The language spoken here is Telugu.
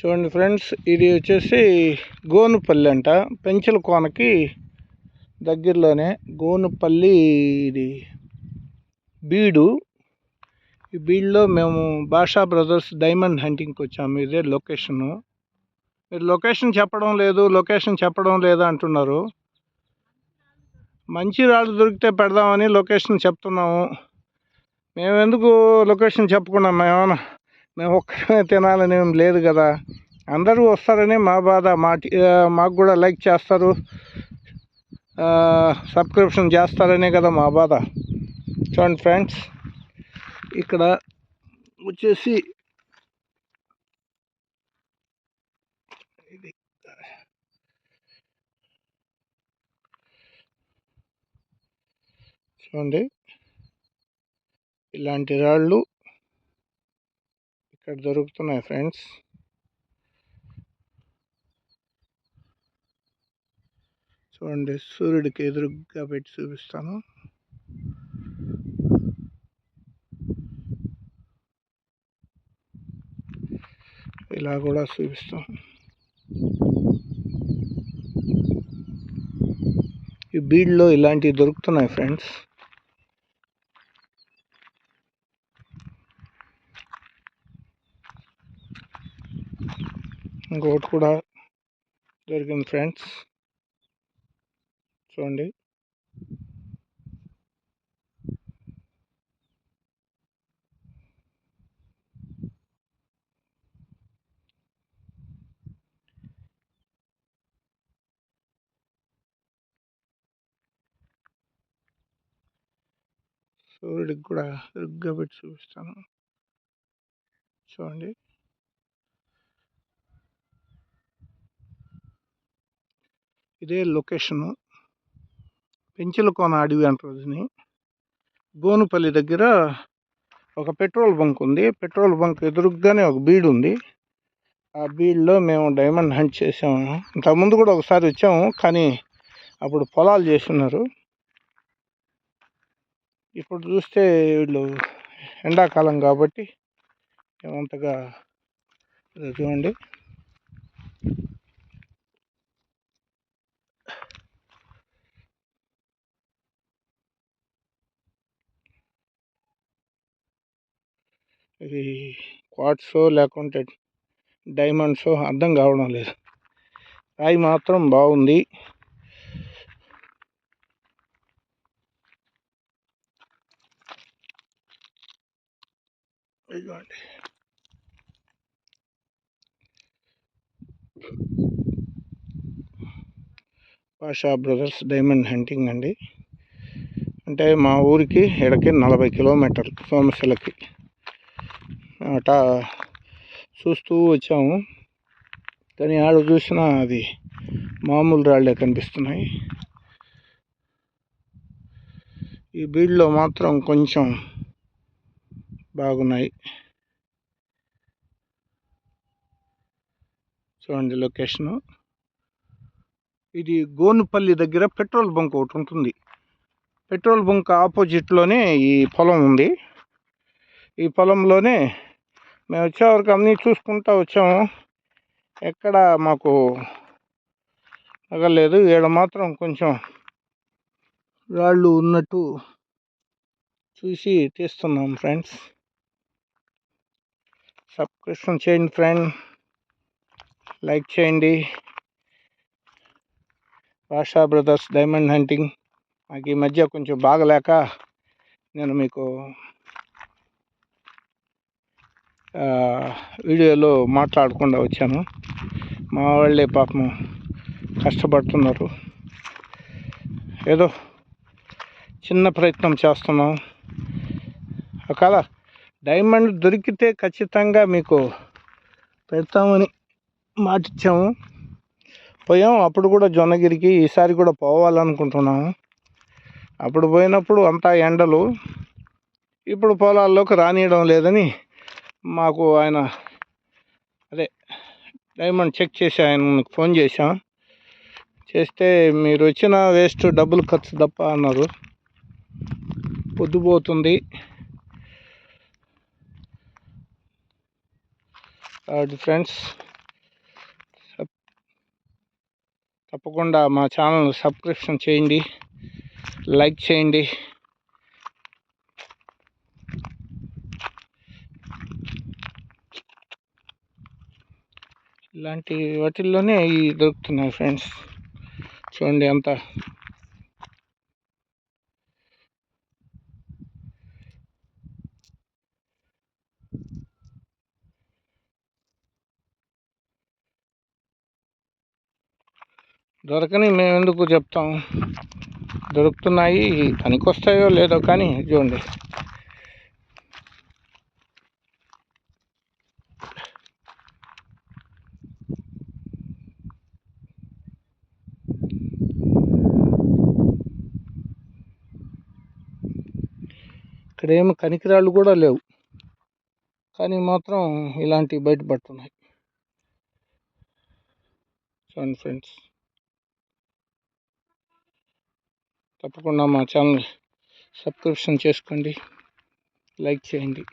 చూడండి ఫ్రెండ్స్, ఇది వచ్చేసి గోనుపల్లి అంట. పెంచల కోనకి దగ్గరలోనే గోనుపల్లి. ఇది బీడు. ఈ బీడ్లో మేము భాషా బ్రదర్స్ డైమండ్ హంటింగ్కి వచ్చాము. ఇదే లొకేషను. మీరు లొకేషన్ చెప్పడం లేదు అంటున్నారు. మంచి రాళ్ళు దొరికితే పెడదామని లొకేషన్ చెప్తున్నాము. మేము ఎందుకు లొకేషన్ చెప్పుకున్నాం? మేము ఒక్కరే తినాలని ఏం లేదు కదా. అందరూ వస్తారని మా బాధ. మాకు కూడా లైక్ చేస్తారు, సబ్స్క్రిప్షన్ చేస్తారనే కదా మా బాధ. చూడండి ఫ్రెండ్స్, ఇక్కడ వచ్చేసి ఇది చూడండి, ఇలాంటి రాళ్ళు ఇక్కడ దొరుకుతున్నాయి ఫ్రెండ్స్. చూడండి, సూర్యుడికి ఎదురుగా పెట్టి చూపిస్తాను. ఇలా కూడా చూపిస్తాం. ఈ బీడ్లో ఇలాంటివి దొరుకుతున్నాయి ఫ్రెండ్స్. ఇంకొకటి కూడా దొరికింది ఫ్రెండ్స్. చూడండి, సూర్యుడికి కూడా ఎరుగ్గా పెట్టి చూపిస్తాను. చూడండి, ఇదే లొకేషను. పెంచల కోన అడవి అంటారు దీన్ని. గోనుపల్లి దగ్గర ఒక పెట్రోల్ బంక్ ఉంది. పెట్రోల్ బంక్ ఎదురుగానే ఒక బీడు ఉంది. ఆ బీడ్లో మేము డైమండ్ హంట్ చేసాము. ఇంతకుముందు కూడా ఒకసారి వచ్చాము, కానీ అప్పుడు పొలాలు చేస్తున్నారు. ఇప్పుడు చూస్తే వీళ్ళు ఎండాకాలం కాబట్టి ఏమంతగా చూడండి. ఇది క్వార్ట్సో లేకుంటే డైమండ్సో అర్థం కావడం లేదు. రాయి మాత్రం బాగుంది. ఇదిగోండి, భాషా బ్రదర్స్ డైమండ్ హంటింగ్ అండి. అంటే మా ఊరికి ఎడకి 40 కిలోమీటర్లు సోమశిలకి. అటా చూస్తూ వచ్చాము, కానీ ఆడ చూసినా అది మామూలు రాళ్ళే కనిపిస్తున్నాయి. ఈ బీడ్లో మాత్రం కొంచెం బాగున్నాయి. చూడండి లొకేషను. ఇది గోనుపల్లి దగ్గర పెట్రోల్ బంక్ ఒకటి ఉంటుంది. పెట్రోల్ బంక్ ఆపోజిట్లోనే ఈ పొలం ఉంది. ఈ పొలంలోనే మేము వచ్చేవరకు అన్నీ చూసుకుంటూ వచ్చాము. ఎక్కడ మాకు తగలేదు. ఈడ మాత్రం కొంచెం రాళ్ళు ఉన్నట్టు చూసి తీస్తున్నాం ఫ్రెండ్స్. సబ్స్క్రిప్షన్ చేయండి ఫ్రెండ్, లైక్ చేయండి. భాషా బ్రదర్స్ డైమండ్ హంటింగ్. నాకు ఈ మధ్య కొంచెం బాగలేక నేను మీకు వీడియోలో మాట్లాడకుండా వచ్చాను. మా వాళ్ళే పాపం కష్టపడుతున్నారు. ఏదో చిన్న ప్రయత్నం చేస్తున్నాం. ఒకవేళ డైమండ్ దొరికితే ఖచ్చితంగా మీకు పెడతామని మాటిచ్చాము. పోయాము అప్పుడు కూడా జొన్నగిరికి. ఈసారి కూడా పోవాలనుకుంటున్నాము. అప్పుడు పోయినప్పుడు అంతా ఎండలు, ఇప్పుడు పొలాల్లోకి రానియడం లేదని మాకు ఆయన డైమండ్ చెక్ చేసి ఆయనకు ఫోన్ చేశాం. చేస్తే మీరు వచ్చిన వేస్ట్, డబ్బులు ఖర్చు తప్ప అన్నారు. పొద్దుపోతుంది. ఫ్రెండ్స్, తప్పకుండా మా ఛానల్ సబ్స్క్రిప్షన్ చేయండి, లైక్ చేయండి. ఇలాంటి వాటిల్లోనే ఇవి దొరుకుతున్నాయి ఫ్రెండ్స్. చూడండి అంతా దొరకని మేము ఎందుకు చెప్తాం, దొరుకుతున్నాయి. పనికొస్తాయో లేదో కానీ చూడండి. ఇక్కడ ఏమి కనికిరాళ్ళు కూడా లేవు, కానీ మాత్రం ఇలాంటివి బయటపడుతున్నాయి. చూడండి ఫ్రెండ్స్, తప్పకుండా మా ఛానల్ సబ్స్క్రిప్షన్ చేసుకోండి, లైక్ చేయండి.